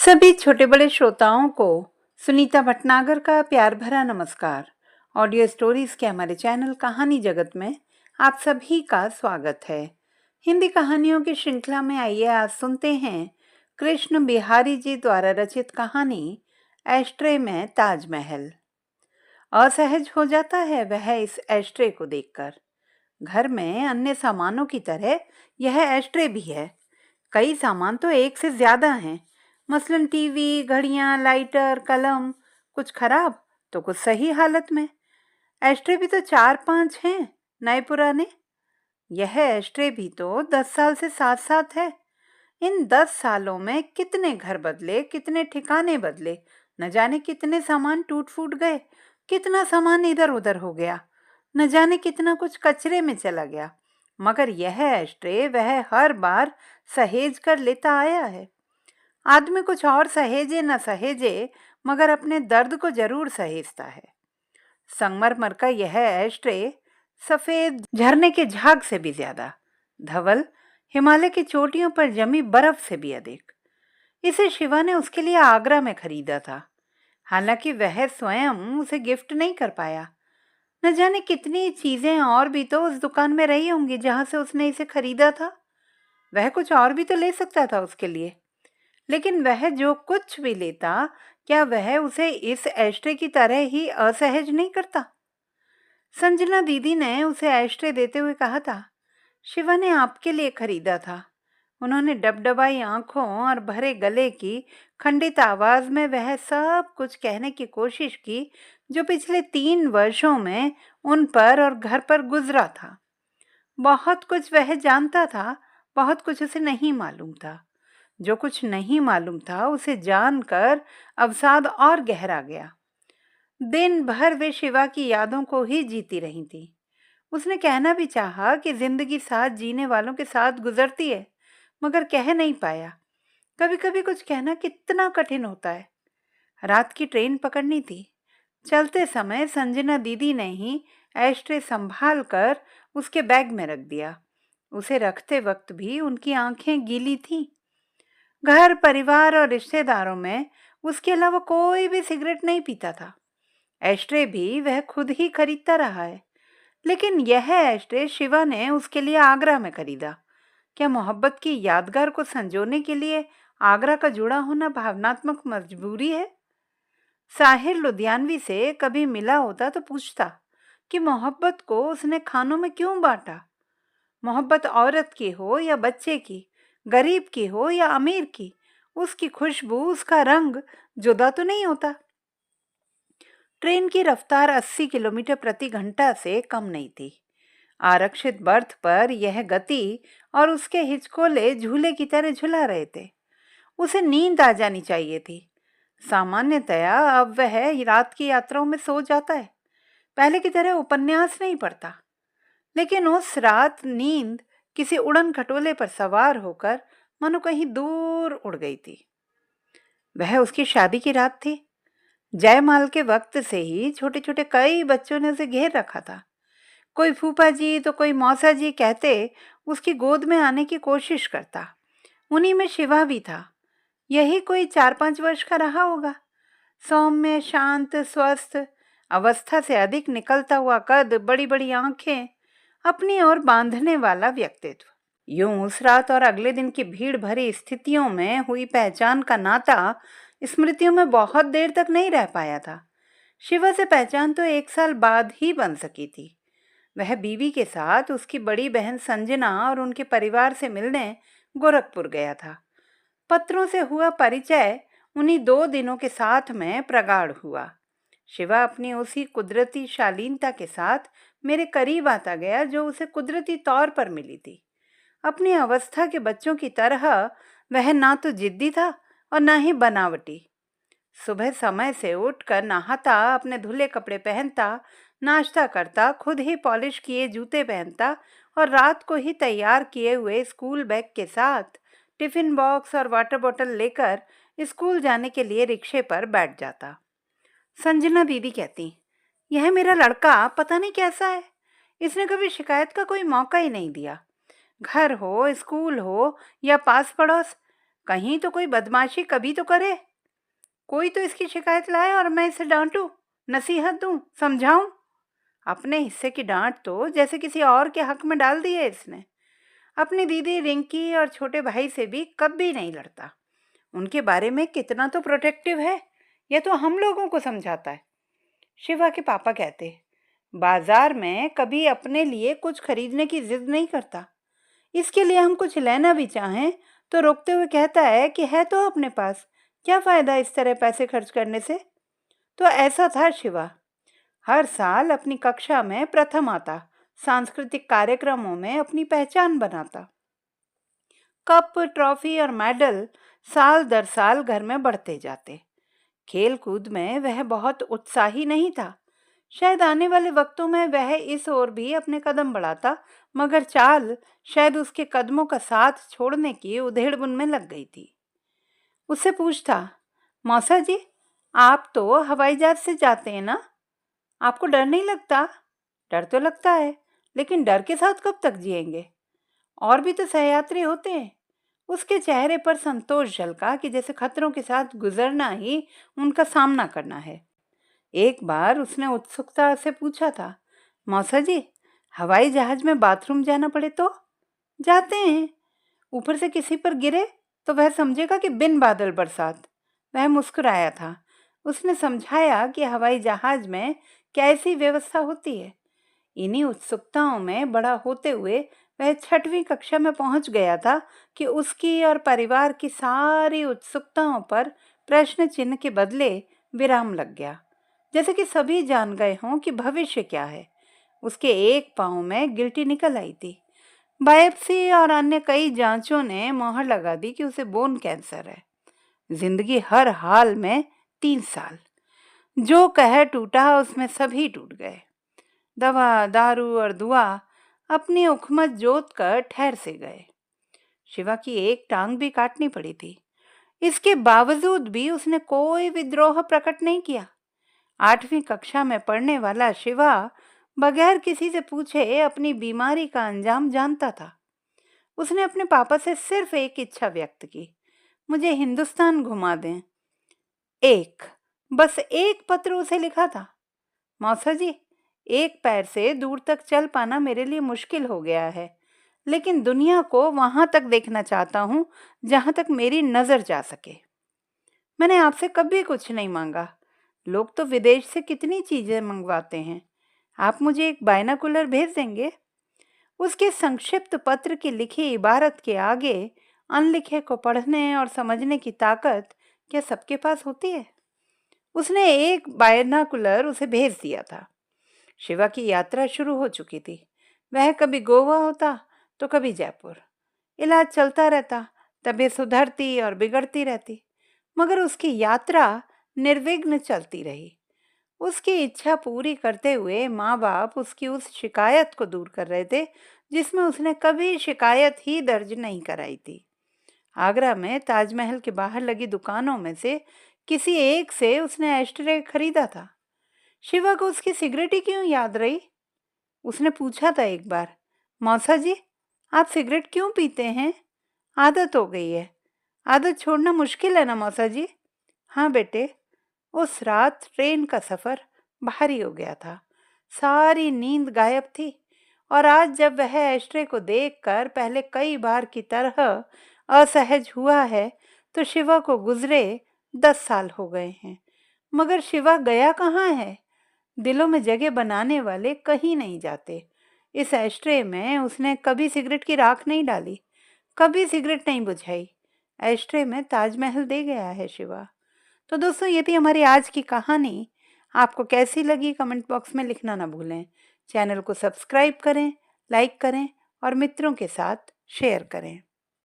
सभी छोटे बड़े श्रोताओं को सुनीता भटनागर का प्यार भरा नमस्कार। ऑडियो स्टोरीज के हमारे चैनल कहानी जगत में आप सभी का स्वागत है। हिंदी कहानियों की श्रृंखला में आइए आज सुनते हैं कृष्ण बिहारी जी द्वारा रचित कहानी एस्ट्रे में ताजमहल। असहज हो जाता है वह इस एस्ट्रे को देखकर। घर में अन्य सामानों की तरह यह एस्ट्रे भी है। कई सामान तो एक से ज्यादा हैं, मसलन टीवी, घड़ियां, लाइटर, कलम, कुछ खराब तो कुछ सही हालत में। एस्ट्रे भी तो 4-5 हैं, नए पुराने। यह एस्ट्रे भी तो 10 साल से साथ साथ है। इन 10 सालों में कितने घर बदले, कितने ठिकाने बदले, न जाने कितने सामान टूट फूट गए, कितना सामान इधर उधर हो गया, न जाने कितना कुछ कचरे में चला गया। मगर यह एस्ट्रे वह हर बार सहेज कर लेता आया है। आदमी कुछ और सहेजे न सहेजे, मगर अपने दर्द को जरूर सहेजता है। संगमरमर का यह एस्ट्रे सफेद झरने के झाग से भी ज्यादा, धवल हिमालय की चोटियों पर जमी बर्फ से भी अधिक। इसे शिवा ने उसके लिए आगरा में खरीदा था। हालांकि वह स्वयं उसे गिफ्ट नहीं कर पाया। न जाने कितनी चीजें और भी तो उस दुकान में रही होंगी जहां से उसने इसे खरीदा था। वह कुछ और भी तो ले सकता था उसके लिए, लेकिन वह जो कुछ भी लेता, क्या वह उसे इस एस्ट्रे की तरह ही असहज नहीं करता? संजना दीदी ने उसे एस्ट्रे देते हुए कहा था, शिवा ने आपके लिए खरीदा था। उन्होंने डबडबाई आंखों और भरे गले की खंडित आवाज में वह सब कुछ कहने की कोशिश की जो पिछले 3 वर्षों में उन पर और घर पर गुजरा था। बहुत कुछ वह जानता था, बहुत कुछ उसे नहीं मालूम था। जो कुछ नहीं मालूम था उसे जानकर अवसाद और गहरा गया। दिन भर वे शिवा की यादों को ही जीती रही थी। उसने कहना भी चाहा कि जिंदगी साथ जीने वालों के साथ गुजरती है, मगर कह नहीं पाया। कभी कभी कुछ कहना कितना कठिन होता है। रात की ट्रेन पकड़नी थी। चलते समय संजना दीदी ने ही एस्ट्रे संभाल कर उसके बैग में रख दिया। उसे रखते वक्त भी उनकी आंखें गीली थीं। घर परिवार और रिश्तेदारों में उसके अलावा कोई भी सिगरेट नहीं पीता था। एस्ट्रे भी वह खुद ही खरीदता रहा है, लेकिन यह एस्ट्रे शिवा ने उसके लिए आगरा में खरीदा। क्या मोहब्बत की यादगार को संजोने के लिए आगरा का जुड़ा होना भावनात्मक मजबूरी है? साहिर लुधियानवी से कभी मिला होता तो पूछता कि मोहब्बत को उसने खानों में क्यों बांटा। मोहब्बत औरत की हो या बच्चे की, गरीब की हो या अमीर की, उसकी खुशबू, उसका रंग जुदा तो नहीं होता। ट्रेन की रफ्तार 80 किलोमीटर प्रति घंटा से कम नहीं थी। आरक्षित बर्थ पर यह गति और उसके हिचकोले झूले की तरह झुला रहे थे। उसे नींद आ जानी चाहिए थी। सामान्यतया अब वह रात की यात्राओं में सो जाता है, पहले की तरह उपन्यास नहीं पढ़ता। लेकिन उस रात नींद किसी उड़न खटोले पर सवार होकर मानो कहीं दूर उड़ गई थी। वह उसकी शादी की रात थी। जयमाल के वक्त से ही छोटे छोटे कई बच्चों ने उसे घेर रखा था। कोई फूफा जी तो कोई मौसा जी कहते उसकी गोद में आने की कोशिश करता। उन्हीं में शिवा भी था। यही कोई 4-5 वर्ष का रहा होगा। सौम्य, शांत, स्वस्थ, अवस्था से अधिक निकलता हुआ कद, बड़ी बड़ी आंखें, अपनी ओर बांधने वाला व्यक्तित्व। यूं उस रात और अगले दिन की भीड़ भरी स्थितियों में हुई पहचान का नाता स्मृतियों में बहुत देर तक नहीं रह पाया था। शिवा से पहचान तो 1 साल बाद ही बन सकी थी। वह बीवी के साथ उसकी बड़ी बहन संजना और उनके परिवार से मिलने गोरखपुर गया था। पत्रों से हुआ परिचय उन्हीं 2 दिनों के साथ में प्रगाढ़ हुआ। शिवा अपनी उसी कुदरती शालीनता के साथ मेरे करीब आता गया जो उसे कुदरती तौर पर मिली थी। अपनी अवस्था के बच्चों की तरह वह ना तो जिद्दी था और ना ही बनावटी। सुबह समय से उठकर नहाता, अपने धुले कपड़े पहनता, नाश्ता करता, खुद ही पॉलिश किए जूते पहनता और रात को ही तैयार किए हुए स्कूल बैग के साथ टिफिन बॉक्स और वाटर बोतल लेकर स्कूल जाने के लिए रिक्शे पर बैठ जाता। संजना दीदी कहती, यह मेरा लड़का पता नहीं कैसा है। इसने कभी शिकायत का कोई मौका ही नहीं दिया। घर हो, स्कूल हो या पास पड़ोस, कहीं तो कोई बदमाशी कभी तो करे, कोई तो इसकी शिकायत लाए और मैं इसे डांटूं, नसीहत दूं, समझाऊं। अपने हिस्से की डांट तो जैसे किसी और के हक में डाल दी है इसने। अपनी दीदी रिंकी और छोटे भाई से भी कभी नहीं लड़ता। उनके बारे में कितना तो प्रोटेक्टिव है, यह तो हम लोगों को समझाता है। शिवा के पापा कहते, बाजार में कभी अपने लिए कुछ खरीदने की जिद नहीं करता। इसके लिए हम कुछ लेना भी चाहें तो रोकते हुए कहता है कि है तो अपने पास, क्या फायदा इस तरह पैसे खर्च करने से। तो ऐसा था शिवा। हर साल अपनी कक्षा में प्रथम आता, सांस्कृतिक कार्यक्रमों में अपनी पहचान बनाता। कप, ट्रॉफी और मेडल साल दर साल घर में बढ़ते जाते। खेल कूद में वह बहुत उत्साही नहीं था। शायद आने वाले वक्तों में वह इस ओर भी अपने कदम बढ़ाता, मगर चाल शायद उसके कदमों का साथ छोड़ने की उधेड़बुन में लग गई थी। उससे पूछता, मौसा जी, आप तो हवाई जहाज से जाते हैं ना, आपको डर नहीं लगता? डर तो लगता है, लेकिन डर के साथ कब तक जिएंगे? और भी तो सहयात्री होते हैं। उसके चेहरे पर संतोष झलका कि जैसे खतरों के साथ गुजरना ही उनका सामना करना है। एक बार उसने उत्सुकता से पूछा था, मौसा जी, हवाई जहाज में बाथरूम जाना पड़े तो? जाते हैं। ऊपर से किसी पर गिरे तो वह समझेगा कि बिन बादल बरसात। वह मुस्कुराया था। उसने समझाया कि हवाई जहाज में कैसी व्यवस्था होती है। इन्हीं उत्सुकताओं में बड़ा होते हुए वह 6वीं कक्षा में पहुंच गया था कि उसकी और परिवार की सारी उत्सुकताओं पर प्रश्न चिन्ह के बदले विराम लग गया। जैसे कि सभी जान गए हों कि भविष्य क्या है। उसके एक पांव में गिल्टी निकल आई थी। बायोप्सी और अन्य कई जांचों ने मोहर लगा दी कि उसे बोन कैंसर है। जिंदगी हर हाल में 3 साल। जो कह टूटा उसमें सभी टूट गए। दवा, दारू और दुआ अपनी उखमत जोत कर ठहर से गए। शिवा की एक टांग भी काटनी पड़ी थी। इसके बावजूद भी उसने कोई विद्रोह प्रकट नहीं किया। 8वीं कक्षा में पढ़ने वाला शिवा बगैर किसी से पूछे अपनी बीमारी का अंजाम जानता था। उसने अपने पापा से सिर्फ एक इच्छा व्यक्त की, मुझे हिंदुस्तान घुमा दें। बस एक पत्र उसे लिखा था, मौसा जी, एक पैर से दूर तक चल पाना मेरे लिए मुश्किल हो गया है, लेकिन दुनिया को वहां तक देखना चाहता हूं जहां तक मेरी नजर जा सके। मैंने आपसे कभी कुछ नहीं मांगा। लोग तो विदेश से कितनी चीजें मंगवाते हैं। आप मुझे एक बायनाकुलर भेज देंगे? उसके संक्षिप्त पत्र की लिखी इबारत के आगे अनलिखे को पढ़ने और समझने की ताकत क्या सबके पास होती है? उसने एक बायनाकुलर उसे भेज दिया था। शिवा की यात्रा शुरू हो चुकी थी। वह कभी गोवा होता तो कभी जयपुर। इलाज चलता रहता, तबीयत सुधरती और बिगड़ती रहती, मगर उसकी यात्रा निर्विघ्न चलती रही। उसकी इच्छा पूरी करते हुए माँ बाप उसकी उस शिकायत को दूर कर रहे थे जिसमें उसने कभी शिकायत ही दर्ज नहीं कराई थी। आगरा में ताजमहल के बाहर लगी दुकानों में से किसी एक से उसने एस्ट्रे खरीदा था। शिवा को उसकी सिगरेट ही क्यों याद रही? उसने पूछा था एक बार, मौसा जी, आप सिगरेट क्यों पीते हैं? आदत हो गई है। आदत छोड़ना मुश्किल है ना मौसा जी? हाँ बेटे। उस रात ट्रेन का सफर भारी हो गया था। सारी नींद गायब थी और आज जब वह एस्ट्रे को देखकर पहले कई बार की तरह असहज हुआ है तो शिवा को गुजरे 10 साल हो गए हैं। मगर शिवा गया कहाँ है? दिलों में जगह बनाने वाले कहीं नहीं जाते। इस एस्ट्रे में उसने कभी सिगरेट की राख नहीं डाली, कभी सिगरेट नहीं बुझाई। एस्ट्रे में ताजमहल दे गया है शिवा। तो दोस्तों, ये थी हमारी आज की कहानी। आपको कैसी लगी कमेंट बॉक्स में लिखना ना भूलें। चैनल को सब्सक्राइब करें, लाइक करें और मित्रों के साथ शेयर करें।